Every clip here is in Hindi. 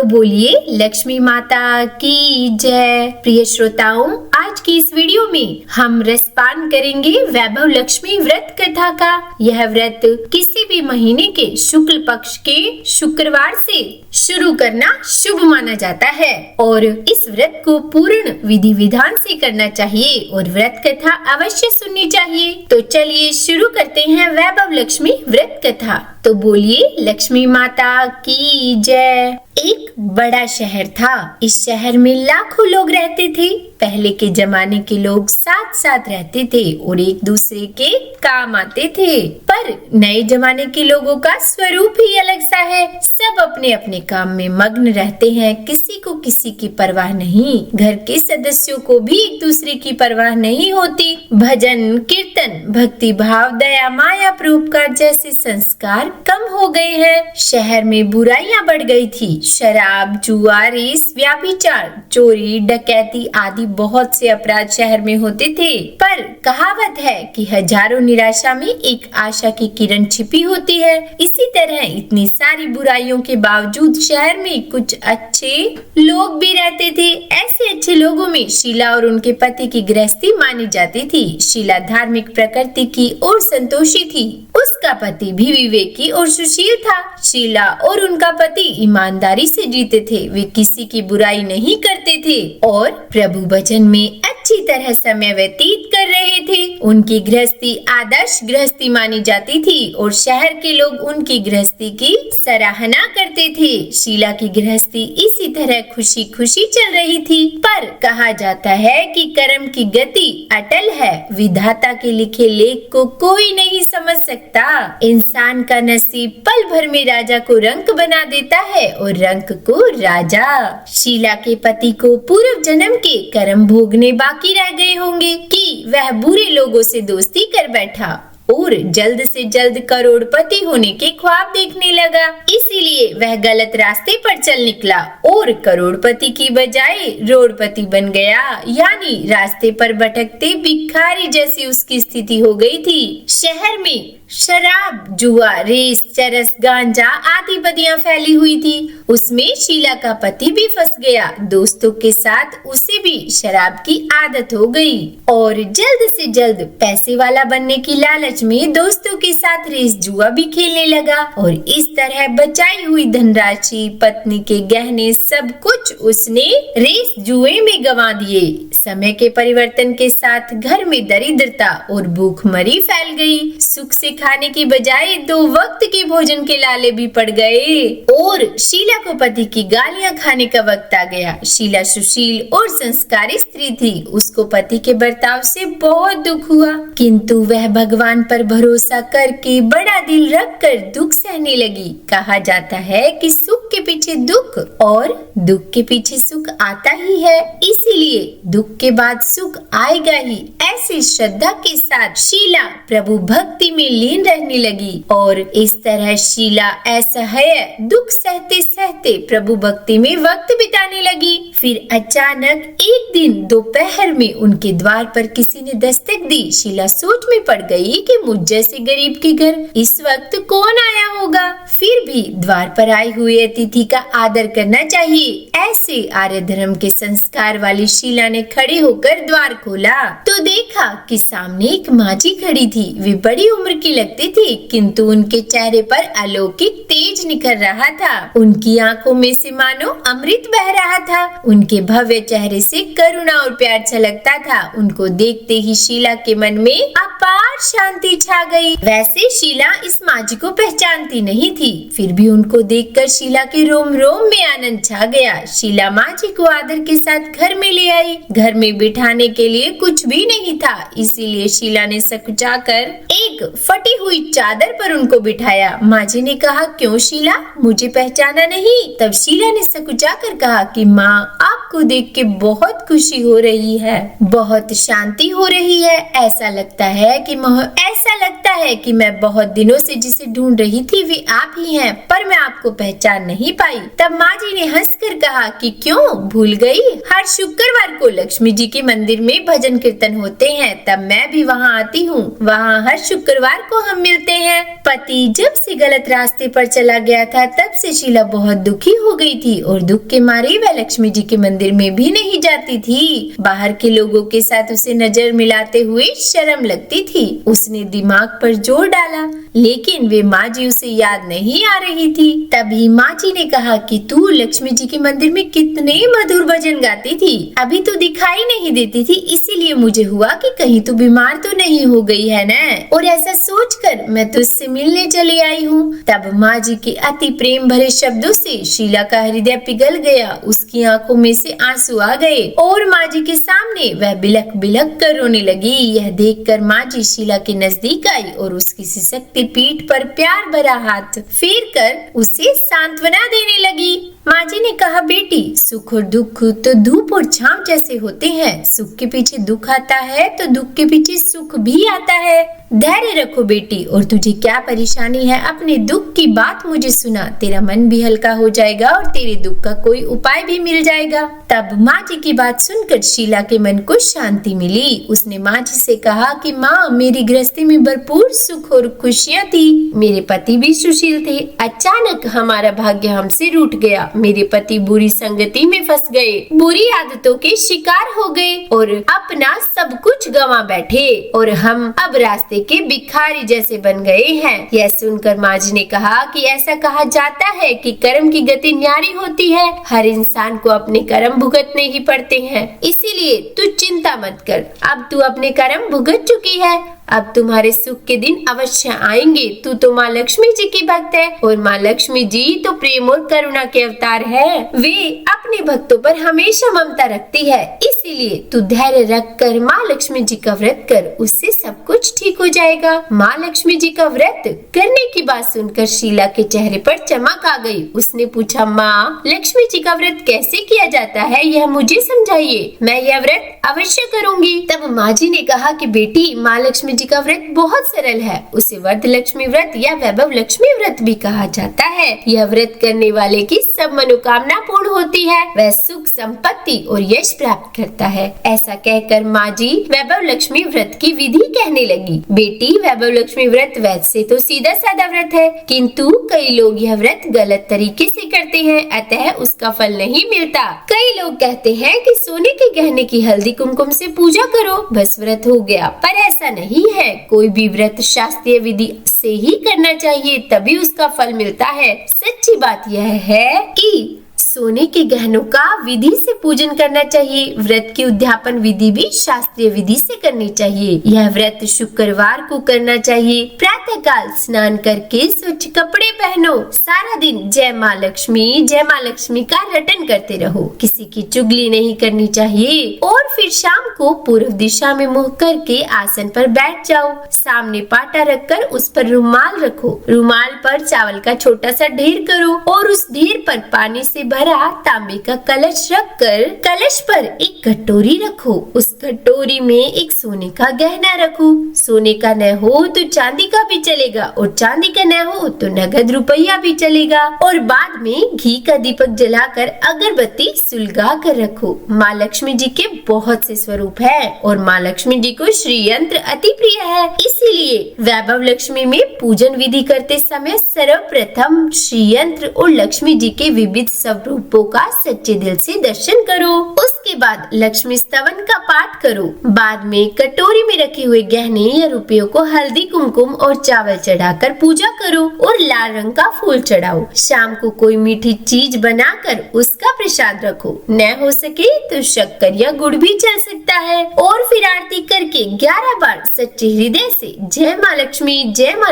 बोलिए लक्ष्मी माता की जय। प्रिय श्रोताओं, आज की इस वीडियो में हम रसपान करेंगे वैभव लक्ष्मी व्रत कथा का। यह व्रत किसी भी महीने के शुक्ल पक्ष के शुक्रवार से शुरू करना शुभ माना जाता है और इस व्रत को पूर्ण विधि विधान से करना चाहिए और व्रत कथा अवश्य सुननी चाहिए। तो चलिए शुरू करते हैं वैभव लक्ष्मी व्रत कथा। तो बोलिए लक्ष्मी माता की जय। एक बड़ा शहर था। इस शहर में लाखों लोग रहते थे। पहले के जमाने के लोग साथ साथ रहते थे और एक दूसरे के काम आते थे। पर नए जमाने के लोगों का स्वरूप ही अलग सा है। सब अपने अपने काम में मग्न रहते हैं। किसी को किसी की परवाह नहीं। घर के सदस्यों को भी एक दूसरे की परवाह नहीं होती। भजन कीर्तन भक्ति भाव दया माया परोपकार जैसे संस्कार कम हो गए हैं। शहर में बुराइयां बढ़ गई थी। शराब जुआ रेस व्यभिचार चोरी डकैती आदि बहुत से अपराध शहर में होते थे। पर कहावत है कि हजारों निराशा में एक आशा की किरण छिपी होती है। इसी तरह इतनी सारी बुराइयों के बावजूद शहर में कुछ अच्छे लोग भी रहते थे। ऐसे अच्छे लोगों में शीला और उनके पति की गृहस्थी मानी जाती थी। शीला धार्मिक प्रकृति की और संतोषी थी। उसका पति भी विवेकी और सुशील था। शीला और उनका पति ईमानदारी से जीते थे। वे किसी की बुराई नहीं करते थे और प्रभु भजन में अच्छी तरह समय व्यतीत कर रहे थे। उनकी गृहस्थी आदर्श गृहस्थी मानी जाती थी और शहर के लोग उनकी गृहस्थी की सराहना करते थे। शीला की गृहस्थी इसी तरह खुशी खुशी चल रही थी। पर कहा जाता है कि कर्म की गति अटल है। विधाता के लिखे लेख को कोई नहीं समझ सकता। इंसान का नसीब पल भर में राजा को रंक बना देता है और रंक को राजा। शीला के पति को पूर्व जन्म के कर्म भोगने बाकी रह गए होंगे कि वह बुरे लोगों से दोस्ती कर बैठा और जल्द से जल्द करोड़पति होने के ख्वाब देखने लगा। इसीलिए वह गलत रास्ते पर चल निकला और करोड़पति की बजाय रोड़पति बन गया। यानी रास्ते पर भटकते भिखारी जैसी उसकी स्थिति हो गई थी। शहर में शराब जुआ रेस चरस गांजा आदि बदियां फैली हुई थी। उसमें शीला का पति भी फंस गया। दोस्तों के साथ उसे भी शराब की आदत हो गई और जल्द से जल्द पैसे वाला बनने की लालच में दोस्तों के साथ रेस जुआ भी खेलने लगा और इस तरह बचाई हुई धनराशि पत्नी के गहने सब कुछ उसने रेस जुए में गंवा दिए। समय के परिवर्तन के साथ घर में दरिद्रता और भूखमरी फैल गई। सुख से खाने की बजाय 2 वक्त के भोजन के लाले भी पड़ गए और शीला को पति की गालियां खाने का वक्त आ गया। शीला सुशील और संस्कारी स्त्री थी। उसको पति के बर्ताव से बहुत दुख हुआ, किंतु वह भगवान पर भरोसा करके बड़ा दिल रखकर दुख सहने लगी। कहा जाता है कि सुख के पीछे दुख और दुख के पीछे सुख आता ही है, इसीलिए दुख के बाद सुख आएगा ही। ऐसी श्रद्धा के साथ शीला प्रभु भक्ति में लीन रहने लगी और इस तरह शीला असह्य दुख सहते सहते प्रभु भक्ति में वक्त बिताने लगी। फिर अचानक एक दिन दोपहर में उनके द्वार पर किसी ने दस्तक दी। शीला सोच में पड़ गई कि मुझ जैसे गरीब के घर इस वक्त कौन आया होगा। फिर भी द्वार पर आए हुए अतिथि का आदर करना चाहिए। ऐसे आर्य धर्म के संस्कार वाली शीला ने खड़े होकर द्वार खोला तो देखा कि सामने एक माझी खड़ी थी। वे बड़ी उम्र की लगती थी, किंतु उनके चेहरे पर अलौकिक तेज निखर रहा था। उनकी आंखों में से मानो अमृत बह रहा था। उनके भव्य चेहरे से करुणा और प्यार छलकता था। उनको देखते ही शीला के मन में अपार शांति छा गई। वैसे शीला इस माझी को पहचानती नहीं थी, फिर भी उनको देखकर शीला के रोम रोम में आनंद छा गया। शीला माझी को आदर के साथ घर में ले आई। घर में बिठाने के लिए कुछ भी नहीं था, इसीलिए शीला ने सकुचाकर एक फटी हुई चादर पर उनको बिठाया। माझी ने कहा, क्यों शीला, मुझे पहचाना नहीं? तब शीला ने सकुचाकर कहा कि माँ, आप आपको देख के बहुत खुशी हो रही है, बहुत शांति हो रही है। ऐसा लगता है कि मैं बहुत दिनों से जिसे ढूंढ रही थी वे आप ही हैं, पर मैं आपको पहचान नहीं पाई। तब माँ जी ने हंसकर कहा कि क्यों भूल गई? हर शुक्रवार को लक्ष्मी जी के मंदिर में भजन कीर्तन होते हैं, तब मैं भी वहाँ आती हूँ। वहाँ हर शुक्रवार को हम मिलते हैं। पति जब से गलत रास्ते पर चला गया था तब से शीला बहुत दुखी हो गई थी और दुख के मारे वह लक्ष्मी जी के मंदिर में भी नहीं जाती थी। बाहर के लोगों के साथ उसे नजर मिलाते हुए शर्म लगती थी। उसने दिमाग पर जोर डाला, लेकिन वे माँ जी उसे याद नहीं आ रही थी। तभी माँ जी ने कहा कि तू लक्ष्मी जी के मंदिर में कितने मधुर भजन गाती थी, अभी तो दिखाई नहीं देती थी, इसीलिए मुझे हुआ कि कहीं तू बीमार तो नहीं हो गई है न? और ऐसा सोचकर मैं तुझसे मिलने चली आई हूँ। तब माँ जी के अति प्रेम भरे शब्दों से शीला का हृदय पिघल गया। उसकी आंखों में से आंसू आ गए और माँ जी के सामने वह बिलख बिलख कर रोने लगी। यह देखकर माँ जी शीला के नजदीक आई और उसकी सिसकती पीठ पर प्यार भरा हाथ फेर कर उसे सांत्वना देने लगी। माँ जी ने कहा, बेटी, सुख और दुख तो धूप और छांव जैसे होते हैं। सुख के पीछे दुख आता है तो दुख के पीछे सुख भी आता है। धैर्य रखो बेटी, और तुझे क्या परेशानी है अपने दुख की बात मुझे सुना, तेरा मन भी हल्का हो जाएगा और तेरे दुख का कोई उपाय भी मिल जाएगा। तब माँ जी की बात सुनकर शीला के मन को शांति मिली। उसने माँ जी से कहा कि माँ, मेरी गृहस्थी में भरपूर सुख और खुशियाँ थी। मेरे पति भी सुशील थे। अचानक हमारा भाग्य हमसे रूठ गया। मेरे पति बुरी संगति में फंस गए, बुरी आदतों के शिकार हो गए और अपना सब कुछ गंवा बैठे और हम अब रास्ते के भिखारी जैसे बन गए हैं। यह सुनकर माँ जी ने कहा कि ऐसा कहा जाता है कि कर्म की गति न्यारी होती है। हर इंसान को अपने कर्म भुगतने ही पड़ते हैं, इसीलिए तू चिंता मत कर। अब तू अपने कर्म भुगत चुकी है, अब तुम्हारे सुख के दिन अवश्य आएंगे। तू तो माँ लक्ष्मी जी की भक्त है और माँ लक्ष्मी जी तो प्रेम और करुणा के अवतार है। वे अपने भक्तों पर हमेशा ममता रखती है, इसीलिए तू धैर्य रख कर माँ लक्ष्मी जी का व्रत कर, उससे सब कुछ ठीक हो जाएगा। माँ लक्ष्मी जी का व्रत करने की बात सुनकर शीला के चेहरे पर चमक आ गई। उसने पूछा, माँ लक्ष्मी जी का व्रत कैसे किया जाता है, यह मुझे समझाइए, मैं यह व्रत अवश्य करूंगी। तब माँ जी ने कहा कि बेटी, माँ लक्ष्मी जी का व्रत बहुत सरल है। उसे वर्ध लक्ष्मी व्रत या वैभव लक्ष्मी व्रत भी कहा जाता है। यह व्रत करने वाले की सब मनोकामना पूर्ण होती है, वह सुख संपत्ति और यश प्राप्त करता है। ऐसा कहकर माँ जी वैभव लक्ष्मी व्रत की विधि कहने लगी। बेटी, वैभव लक्ष्मी व्रत वैसे तो सीधा साधा व्रत है, किंतु कई लोग यह व्रत गलत तरीके से करते हैं, अतः उसका फल नहीं मिलता। कई लोग कहते हैं कि सोने के गहने की हल्दी कुमकुम से पूजा करो, बस व्रत हो गया, पर ऐसा नहीं है। कोई भी व्रत शास्त्रीय विधि से ही करना चाहिए, तभी उसका फल मिलता है। सच्ची बात यह है कि सोने के गहनों का विधि से पूजन करना चाहिए। व्रत की उद्यापन विधि भी शास्त्रीय विधि से करनी चाहिए। यह व्रत शुक्रवार को करना चाहिए। प्रातः काल स्नान करके स्वच्छ कपड़े पहनो। सारा दिन जय माँ लक्ष्मी का रटन करते रहो। किसी की चुगली नहीं करनी चाहिए और फिर शाम को पूर्व दिशा में मुंह करके आसन पर बैठ जाओ। सामने पाटा रखकर उस पर रुमाल रखो। रुमाल पर चावल का छोटा सा ढेर करो और उस ढेर पर पानी से भरा तांबे का कलश रखकर कलश पर एक कटोरी रखो। उस कटोरी में एक सोने का गहना रखो। सोने का न हो तो चांदी का भी चलेगा और चांदी का न हो तो नगद रुपया भी चलेगा। और बाद में घी का दीपक जलाकर अगरबत्ती सुलगा कर रखो। माँ लक्ष्मी जी के बहुत से स्वरूप है और माँ लक्ष्मी जी को श्री यंत्र अति प्रिय है, इसीलिए वैभव लक्ष्मी में पूजन विधि करते समय सर्वप्रथम श्री यंत्र और लक्ष्मी जी के विविध स्वरूपों का सच्चे दिल से दर्शन करो। उसके बाद लक्ष्मी स्तवन का पाठ करो। बाद में कटोरी में रखे हुए गहने या रुपयों को हल्दी कुमकुम और चावल चढ़ाकर पूजा करो और लाल रंग का फूल चढ़ाओ। शाम को कोई मीठी चीज बनाकर उसका प्रसाद रखो। न हो सके तो शक्कर या गुड़ भी चल सकता है। और फिर आरती करके 11 बार सच्चे हृदय से जय माँ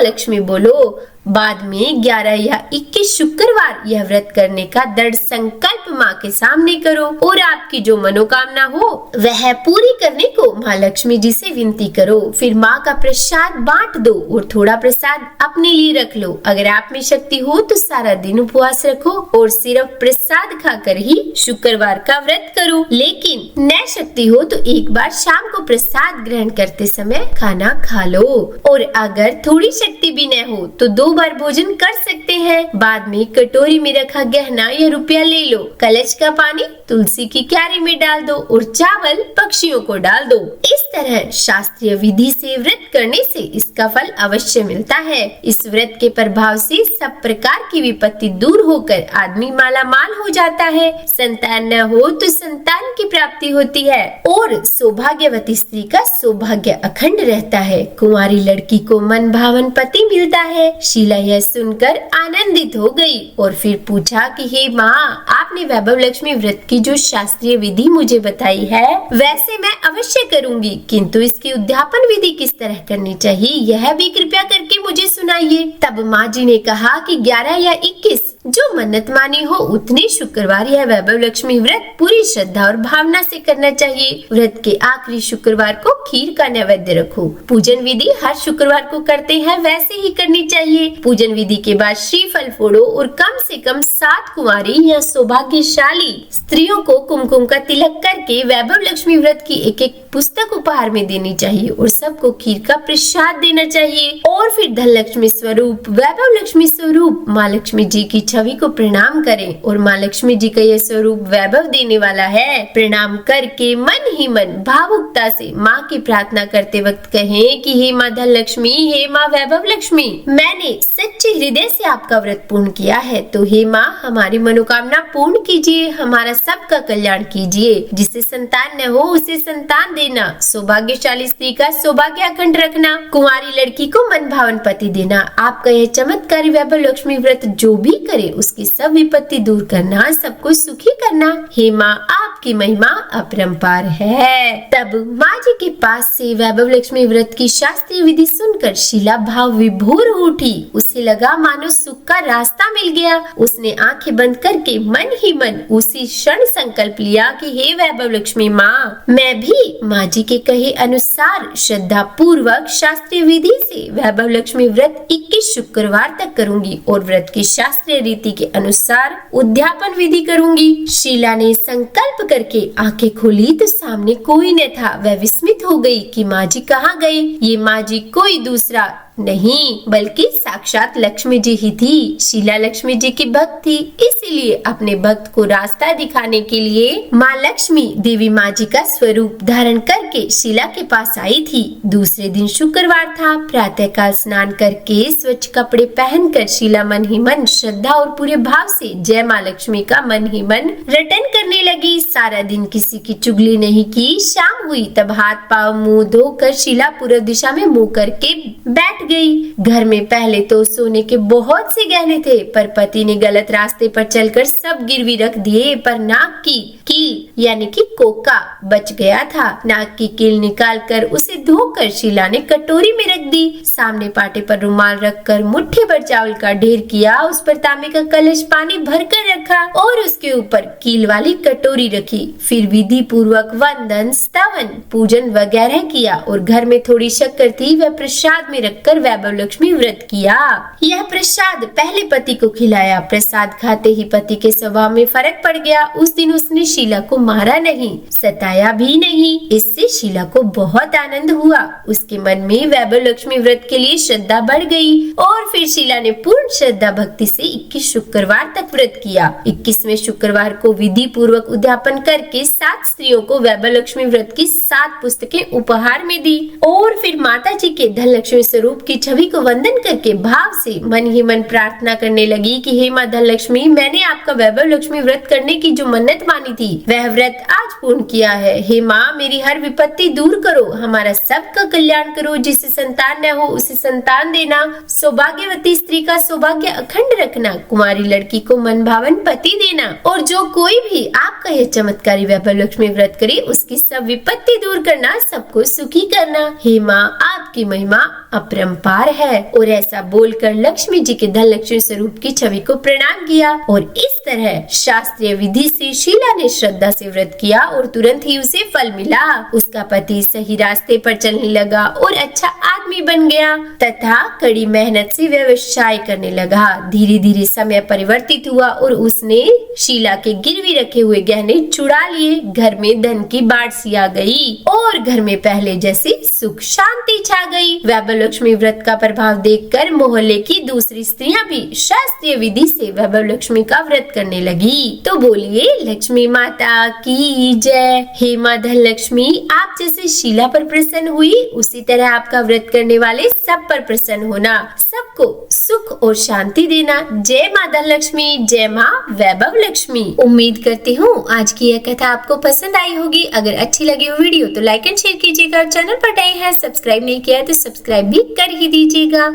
लक्ष्मी बोलो। बाद में 11 या 21 शुक्रवार यह व्रत करने का दृढ़ संकल्प माँ के सामने करो और आपकी जो मनोकामना हो वह पूरी करने को माँ लक्ष्मी जी से विनती करो। फिर माँ का प्रसाद बांट दो और थोड़ा प्रसाद अपने लिए रख लो। अगर आप में शक्ति हो तो सारा दिन उपवास रखो और सिर्फ प्रसाद खाकर ही शुक्रवार का व्रत करो। लेकिन न शक्ति हो तो एक बार शाम को प्रसाद ग्रहण करते समय खाना खा लो। और अगर थोड़ी शक्ति भी न हो तो 2 बार भोजन कर सकते हैं। बाद में कटोरी में रखा गहना या रुपया ले लो। कलश का पानी तुलसी की क्यारी में डाल दो और चावल पक्षियों को डाल दो। इस तरह शास्त्रीय विधि से व्रत करने से इसका फल अवश्य मिलता है। इस व्रत के प्रभाव से सब प्रकार की विपत्ति दूर होकर आदमी मालामाल हो जाता है। संतान न हो तो संतान की प्राप्ति होती है और सौभाग्यवती स्त्री का सौभाग्य अखंड रहता है। कुंवारी लड़की को मन भावन पति मिलता है। शीला यह सुनकर आनंदित हो गई और फिर पूछा कि हे माँ, आपने वैभव लक्ष्मी व्रत की जो शास्त्रीय विधि मुझे बताई है वैसे मैं अवश्य करूंगी, किंतु इसकी उद्यापन विधि किस तरह करनी चाहिए यह भी कृपया करके मुझे सुनाइए। तब माँ जी ने कहा कि 11 या 21 जो मन्नत मानी हो उतने शुक्रवार यह वैभव लक्ष्मी व्रत पूरी श्रद्धा और भावना से करना चाहिए। व्रत के आखिरी शुक्रवार को खीर का नैवेद्य रखो। पूजन विधि हर शुक्रवार को करते हैं वैसे ही करनी चाहिए। पूजन विधि के बाद श्रीफल फोड़ो और कम से कम 7 कुंवारी या सौभाग्यशाली स्त्रियों को कुमकुम का तिलक करके वैभव लक्ष्मी व्रत की एक पुस्तक उपहार में देनी चाहिए और सबको खीर का प्रसाद देना चाहिए। और फिर धन लक्ष्मी स्वरूप वैभव लक्ष्मी स्वरूप माँ लक्ष्मी जी की छवि को प्रणाम करें और माँ लक्ष्मी जी का यह स्वरूप वैभव देने वाला है। प्रणाम करके मन ही मन भावुकता से माँ की प्रार्थना करते वक्त कहें कि हे माँ धन लक्ष्मी, हे माँ वैभव लक्ष्मी, मैंने सच्चे हृदय से आपका व्रत पूर्ण किया है, तो हे माँ हमारी मनोकामना पूर्ण कीजिए, हमारा सबका कल्याण कीजिए। जिसे संतान न हो उसे संतान देना, सौभाग्यशाली स्त्री का सौभाग्य अखंड रखना, कुंवारी लड़की को मन भावन पति देना। आपका यह चमत्कारी वैभव लक्ष्मी व्रत जो भी करे उसकी सब विपत्ति दूर करना, सबको सुखी करना। हे माँ आपकी महिमा अपरंपार है। तब माँ जी के पास से वैभव लक्ष्मी व्रत की शास्त्रीय विधि सुनकर शीला भाव विभोर हो उठी। उसे लगा मानो सुख का रास्ता मिल गया। उसने आंखें बंद करके मन ही मन उसी क्षण संकल्प लिया कि हे वैभव लक्ष्मी माँ, मैं भी माँ जी के कहे अनुसार श्रद्धा पूर्वक शास्त्रीय विधि से वैभव लक्ष्मी व्रत 21 शुक्रवार तक करूंगी और व्रत की शास्त्रीय रीति के अनुसार उद्यापन विधि करूंगी। शीला ने संकल्प करके आंखें खोली तो सामने कोई न था। वह विस्मित हो गई कि माँ जी कहाँ गए। ये माँ जी कोई दूसरा नहीं बल्कि साक्षात लक्ष्मी जी ही थी। शीला लक्ष्मी जी की भक्त थी, इसीलिए अपने भक्त को रास्ता दिखाने के लिए माँ लक्ष्मी देवी माँ जी का स्वरूप धारण करके शीला के पास आई थी। दूसरे दिन शुक्रवार था। प्रातःकाल स्नान करके स्वच्छ कपड़े पहनकर शीला मन ही मन श्रद्धा और पूरे भाव से जय माँ लक्ष्मी का मन ही मन रटन करने लगी। सारा दिन किसी की चुगली नहीं की। शाम हुई तब हाथ पाँव मुंह धोकर शीला पूर्व दिशा में मुंह करके बैठ गई। घर में पहले तो सोने के बहुत से गहने थे, पर पति ने गलत रास्ते पर चलकर सब गिरवी रख दिए। पर नाक की कील यानी कि कोका बच गया था। नाक की कील निकालकर उसे धोकर शीला ने कटोरी में रख दी। सामने पाटे पर रुमाल रखकर मुट्ठी भर चावल का ढेर किया। उस पर तांबे का कलश पानी भरकर रखा और उसके ऊपर कील वाली कटोरी रखी। फिर विधि पूर्वक वंदन, स्तवन, पूजन वगैरह किया और घर में थोड़ी शक्कर थी वह प्रसाद में रखकर वैभव लक्ष्मी व्रत किया। यह प्रसाद पहले पति को खिलाया। प्रसाद खाते ही पति के स्वभाव में फर्क पड़ गया। उस दिन उसने शीला को मारा नहीं, सताया भी नहीं। इससे शीला को बहुत आनंद हुआ। उसके मन में वैभव लक्ष्मी व्रत के लिए श्रद्धा बढ़ गई और फिर शीला ने पूर्ण श्रद्धा भक्ति से 21 शुक्रवार तक व्रत किया। 21वें शुक्रवार को विधि पूर्वक उद्यापन करके 7 स्त्रियों को वैभव लक्ष्मी व्रत की 7 पुस्तकें उपहार में दी और फिर माता जी के धन लक्ष्मी स्वरूप की छवि को वंदन करके भाव से मन ही मन प्रार्थना करने लगी कि हे माँ धन लक्ष्मी, मैंने आपका वैभव लक्ष्मी व्रत करने की जो मन्नत मानी थी वह व्रत आज पूर्ण किया है। हे माँ, मेरी हर विपत्ति दूर करो, हमारा सबका कल्याण करो। जिसे संतान न हो उसे संतान देना, सौभाग्यवती स्त्री का सौभाग्य अखंड रखना, कुमारी लड़की को मन भावन पति देना और जो कोई भी आपका यह चमत्कारी वैभव लक्ष्मी व्रत करे उसकी सब विपत्ति दूर करना, सबको सुखी करना। हे माँ, आपकी महिमा अपरंपार अपरंपार है। और ऐसा बोलकर लक्ष्मी जी के धनलक्ष्मी स्वरूप की छवि को प्रणाम किया और इस तरह शास्त्रीय विधि से शीला ने श्रद्धा से व्रत किया और तुरंत ही उसे फल मिला। उसका पति सही रास्ते पर चलने लगा और अच्छा आदमी बन गया तथा कड़ी मेहनत से व्यवसाय करने लगा। धीरे धीरे समय परिवर्तित हुआ और उसने शीला के गिरवी रखे हुए गहने चुरा लिए। घर में धन की बाढ़ सी आ गई और घर में पहले जैसी सुख शांति छा गई। वैभव लक्ष्मी व्रत का प्रभाव देखकर मोहल्ले की दूसरी स्त्रियां भी शास्त्रीय विधि से वैभव लक्ष्मी का व्रत करने लगी। तो बोलिए लक्ष्मी माता की जय। हे माँ धनलक्ष्मी, आप जैसे शीला पर प्रसन्न हुई उसी तरह आपका व्रत करने वाले सब पर प्रसन्न होना, सबको सुख और शांति देना। जय माँ धनलक्ष्मी, जय माँ वैभव लक्ष्मी। उम्मीद करती हूँ आज की यह कथा आपको पसंद आई होगी। अगर अच्छी लगी हो वीडियो तो लाइक एंड शेयर कीजिएगा। चैनल पर नए हैं, सब्सक्राइब नहीं किया है तो सब्सक्राइब भी कर ही दीजिएगा।